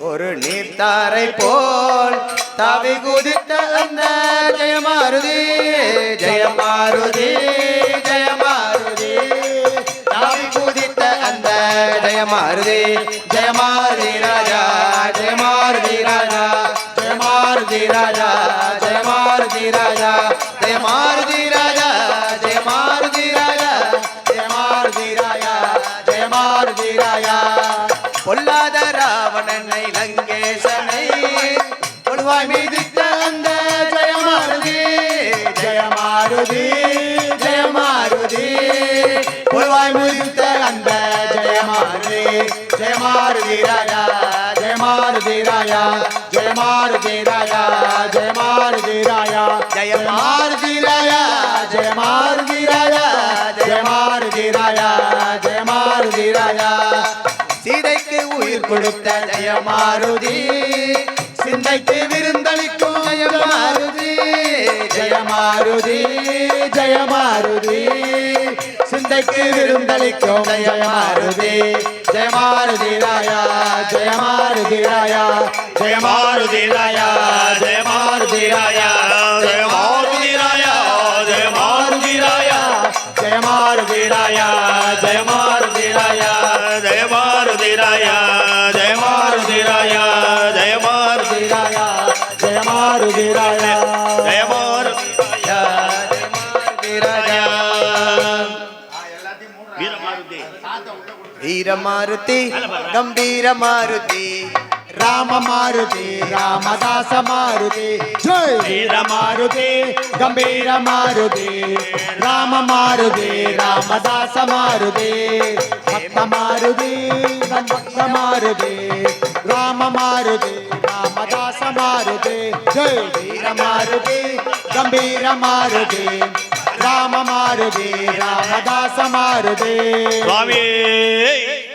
ஒரு நீர்த்தாரை போல் தாவி குதித்த அந்த ஜெயமாருதி ஜெயமாருதி ஜெயமாருதி தாவி குதித்த அந்த ஜெயமாருதி ஜெயமாருதி ராஜா ஜெயமாருதி ராஜா ஜெயமாருதி ராஜா ஜெயமாருதி ராஜா ஜெயமாருதி ராஜா ஜெயமாருதி ராஜா ஜெயமாருதி ராஜா ஜெயமாருதி ராஜா பொல்லாத ராவணனை லங்கேசனை கொடுவாய் மீதித்த அந்த ஜெயமாருதி ஜெயமாருதி ஜெயமாருதி கொடுவாய் மீதித்த அந்த ஜெயமாருதி ஜெயமாருதி ராஜா ஜெயமாருதி ராஜா ஜெயமாருதி ராஜா ஜெயமாருதி ராஜா ஜெயமாருதி ராஜா ஜெயமாருதி ராஜா ஜெயமாருதி ராஜா ஜெயமாருதி ராஜா சீதைக்கு உயிர் கொடுத்த ஜெயமாருதி சிந்தைக்கு விருந்தளிக்கும் ஜெயமாருதி ஜெயமாருதி ஜெயமாருதி சிந்தைக்கு விருந்தளிக்கும் ஜெயமாருதி ஜெயமாருதி ராயா ஜெயமாருதி ராயா ஜெயமாருதி ராயா ஜெயமாருதி ராயா ஜெயமாருதி ராயா ஜெயமாருதி ராயா ஜெயமாருதி ராயா ஜெயமாருதி ராயா ஜெயமாருதி ராயா ஜெயமாருதி ராயா ஜெயமாருதி ராயா ஜெயமாருதி ராயா ஜெயமாருதி ராயா ஜெயமாருதி ராயா வீரமாருதி கம்பீர மாருதி ராம மாருதி ராமதாச மாருதி ஜெய் வீர மாருதி கம்பீர மாருதி ராம மாருதி ராமதாச மாருதி பக்த மாருதி பக்த மாருதி ராம மாருதி ராமதாச மாருதி ஜெய் வீர மாருதி கம்பீர மாருதி ராம மாருதி ராமதாச மாருதி சுவாமி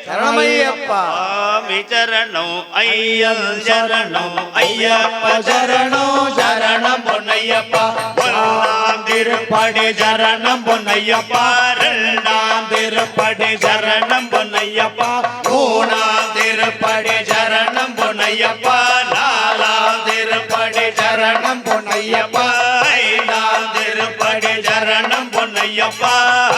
சரணமையப்பா சுவாமி சரணம் ஐயன் சரணம் ஐயப்ப சரணம் சரணம் பொன்னையப்பா ஒன்றாம் திருப்படி சரணம் பொன்னையப்பா இரண்டாம் திருப்படி சரணம் பொன்னையப்பா மூணாம் திருப்படி சரணம் பொன்னையப்பா நாலாம் திருப்படி சரணம் பொன்னையப்பா ஐந்தாம் திருப்படி சரணம் பொன்னையப்பா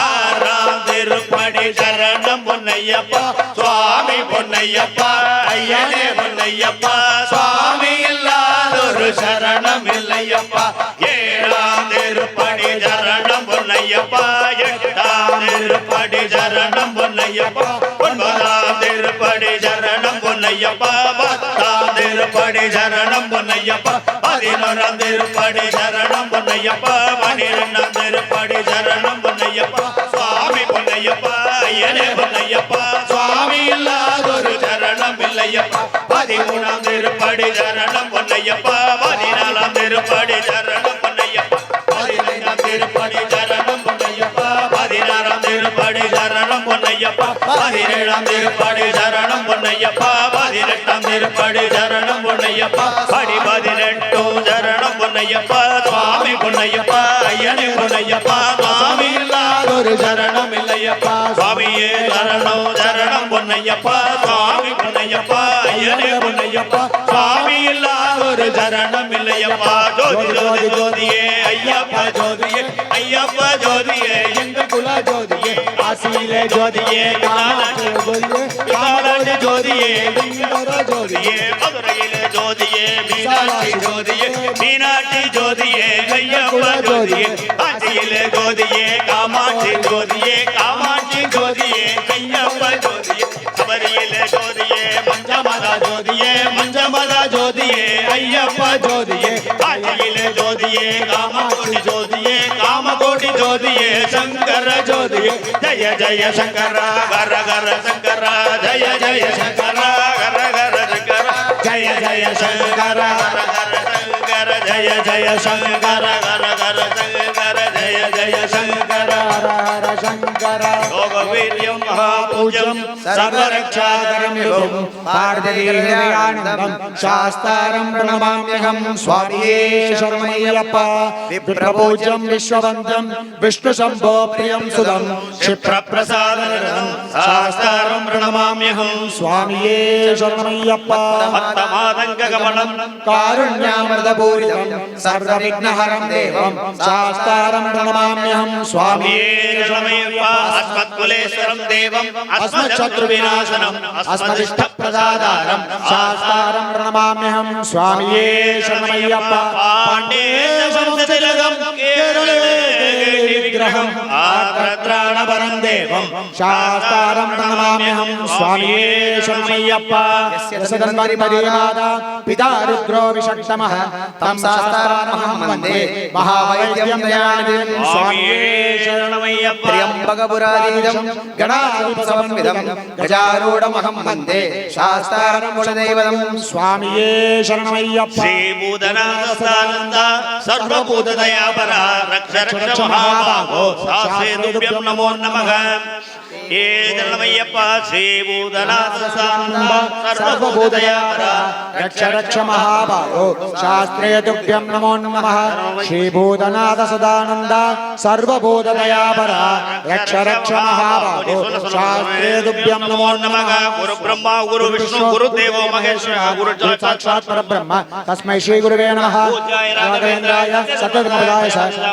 ஆறாம் திருப்படி சரணம் பொன்னையப்பா சுவாமி பொன்னையப்பா ஐயனே பொன்னையப்பா சுவாமி இல்லாதொரு சரணம் இல்லையப்பா ஏழாம் திருப்படி சரணம் பொன்னையப்பா எட்டாம் திருப்படி சரணம் பொன்னையப்பா ஒன்பதாம் திருப்படி சரணம் பொன்னையப்பா பத்தாம் திருப்படி சரணம் பொன்னையப்பா பதினோராம் திருப்படி சரணம் பொன்னையப்பா பன்னிரெண்டாம் திருப்படி சரணம் பொன்னையப்பா சுவாமி பொன்னையப்பா ஐயனே பொன்னையப்பா சுவாமி இல்லாதொரு சரணம் இல்லையப்பா பதிமூணாம் திருப்படி சரணம் பொன்னையப்பா பதினாலாம் திருப்படி சரணம் பொன்னையப்பா பதினைந்தாம் திருப்படி சரணம் பொன்னையப்பா பதினாறாம் திருப்படி சரணம் பொன்னையப்பா பதினேழாம் திருப்படி சரணம் பொன்னையப்பா பதினெட்டாம் திருப்படி சரணம் பொன்னையப்பா படி பதினெட்டும் சரணம் பொன்னையப்பா சுவாமி பொன்னையப்பா ஐயனே பொன்னையப்பா சுவாமி இல்லாதொரு சரணம் இல்லையப்பா சுவாமியே சரணம் சரணம் பொன்னையப்பா சுவாமி பொன்னையப்பா ஐயனே பொன்னையப்பா சுவாமி இல்லாதொரு சரணம் இல்லையப்பா ஜோதி ஜோதி ஜோதியே ஐயப்பா ஜோதியே ஐயப்பா ஜோதியே எங்கள் குல ஜோதியே ஆசியிலே ஜோதியே காலாடி ஜோதியே ஜோதியே மதுரையிலே ஜோதியே மீனாட்சி ஜோதியே மீனாட்சி ஜோதியே ஐயப்பா ஜோதியே காஞ்சியிலே ஜோதியே காமாட்சி ஜோதியே காமாட்சி ஜோதியே ஐயப்பா ஜோதியே சபரியிலே ஜோதியே மஞ்சமதா ஜோதியே மஞ்சமதா ஜோதியே ஐயப்பா ஜோதியே காஞ்சியிலே ஜோதியே காமகோடி ஜோதியே காமகோடி ஜோதியே சங்கர ஜோதியே ஜய ஜய சங்கர ஹர ஹர சங்கர ஜய ஜய சங்கர ஹர ஹர சங்கர ஜய ஜய சங்கர ஹர ஹர சங்கர ஜய ஜய சங்கர ஹர ஹர சங்கர ஜய ஜய சங்கர हर हर शंकर योगवीर्यं महापूज्यं सर्वरक्षाकरं विभुं पार्वतीहृदयानन्दं शास्तारं प्रणमाम्यहं स्वामिये शरणमय्यप्पा विप्रपूज्यं विश्ववन्द्यं विष्णुशम्भो प्रियं सुदं क्षिप्रप्रसादनं शास्तारं प्रणमाम्यहं स्वामिये शरणमय्यप्पा भक्तमादङ्गगमनं कारुण्यामृतपूरितं सर्वविघ्नहरं देवं शास्तारं प्रणमाम्यहं स्वामिये शरणमय्यप्पा अस्मत्कुलेश्वरं देवं अस्मच्छत्रुविनाशनं अस्मदिष्टप्रदातारं शास्तारं प्रणमाम्यहं स्वामिये शरणमय्यप्पा पाण्डेयवंशतिलकं केरळे विग्रहं आर्द्राणपरं देवं शास्तारं प्रणमाम्यहं स्वामिये शरणमय्यप्पा यस्य तन्मरिमाता पिता रुद्रो विषक्तमः तं शास्तारमहं वन्दे महावैद्यं दयानिधिं स्वामिये शरणमय्यप्पा त्र्यम्बकपुराधीनं गणाधिपसमन्वितं गजारूढमहं वन्दे शास्तारं कुलदैवतं स्वामिये शरणमय्यप्पा श्रीभूतनाथानन्द सर्वभूतदयापरा रक्ष रक्ष महाभागो शास्त्रेभ्यं नमो नमः ये शरणमय्यप्पा श्रीभूतनाथानन्द सर्वभूतदयापरा रक्ष रक्ष महाभागो शास्त्रे तुभ्यं नमो नमः श्रीभूतनाथ सदानन्द सर्वभूतदयापरा रक्ष रक्ष महाभागो शास्त्रे तुभ्यं नमो नमः गुरु ब्रह्मा गुरु विष्णु गुरुदेवो महेश्वरः गुरु साक्षात् परब्रह्म तस्मै श्री गुरुवे नमः राघवेन्द्राय सत्यधर्मपदाय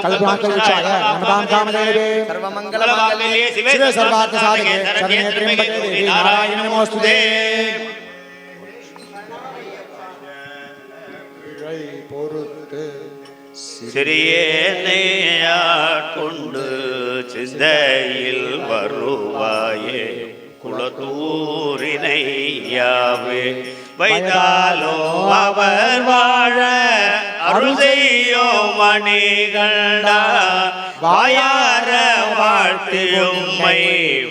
कल्पनाकल्पचाय नमतां कामदेवे सर्वमङ्गलमाङ्गल्ये शिवे सर्वार्थसाधके शरण्ये त्र्यम्बके देवी नारायणी नमोस्तुते சிறியேனை ஆட்கொண்டு சிந்தையில் வருவாயே குலத்தூரினை யாவே வைத்தாலோ அவர் வாழ அருள் செய்யோ மணிகண்டா வாயார வாழ்த்தியும்மை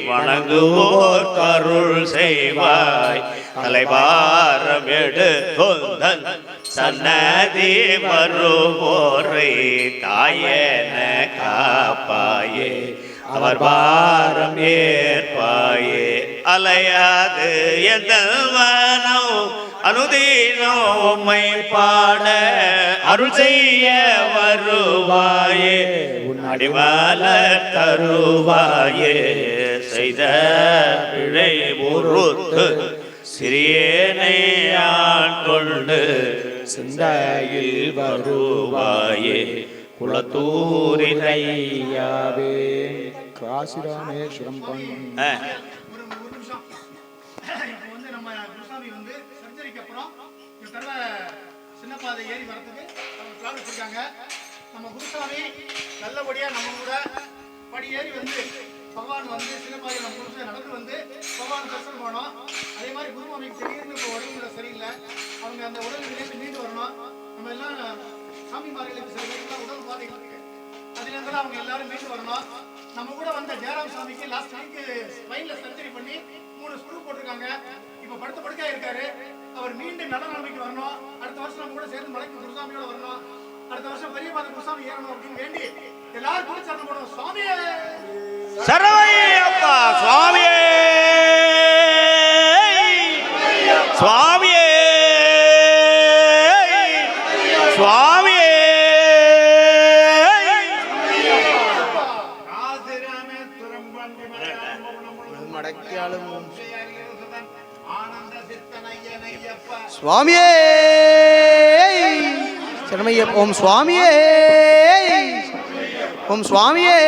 வணங்குவோர் கருள் செய்வாய் தலைவாரம் எடுத்தொந்தன் சன்னதி வருவோரை தாயன காப்பாயே அவர் பாரம் ஏற்பாயே அலையாது எந்த மனம் அனுதீனோமை பாட அருள் செய்ய வருவாயே அடிவால தருவாயே செய்த பிழை பொறுத்து சிறியேனை ஆட்கொண்டு சிந்தையில் வருவாயே குலத்தூரினையாவே காசிராமேஸ்வரம் நம்ம குருசாமி சர்ஜரிக்கு அப்புறம் இந்த தடவை சின்னப்பாதை ஏறி வரதுக்கு அவங்க பிளான் வச்சிருக்காங்க. நம்ம குருசாமி நல்லபடியா நம்ம கூட படி ஏறி பகவான் சின்னப்பாதை நம்ம குருசாமி நடந்து பகவான் தரிசனம் பண்ணோம். அதே மாதிரி குருமாமிக்கு திடீர்னு இப்போ உடல்நிலை சரியில்லை, அவங்க அந்த உடல்நிலையிலிருந்து மீண்டு வரணும். நம்ம எல்லாம் சாமிமார்களுக்கு சில பேருக்குலாம் உடல் பாதைகள் இருக்கு, அதுலேருந்து அவங்க எல்லாரும் மீண்டு வரணும். நம்ம கூட வந்த ஜெயராம் சாமிக்கு லாஸ்ட் வீக் ஸ்பைன்ல சர்ஜரி பண்ணி 3 ஸ்க்ரூ போட்டிருக்காங்க. இப்ப படுத்த படுக்கையா இருக்காரு. அவர் மீண்டும் நல்ல நிலைமைக்கு வரணும். அடுத்த வருஷம் நம்ம கூட சேர்ந்து மலைக்கு குருசாமியோட வரணும். அடுத்த வருஷம் பெரிய பாத குருசாமி ஏறணும் அப்படின்னு வேண்டி எல்லாரும் கூட சரணம் போடுவோம். சுவாமியே சரவையப்பா சுவாமியே சுவாமியே சுவாமியே சுவாமியே சரணமையப்பா. ஓம் சுவாமியே ஓம் சுவாமியே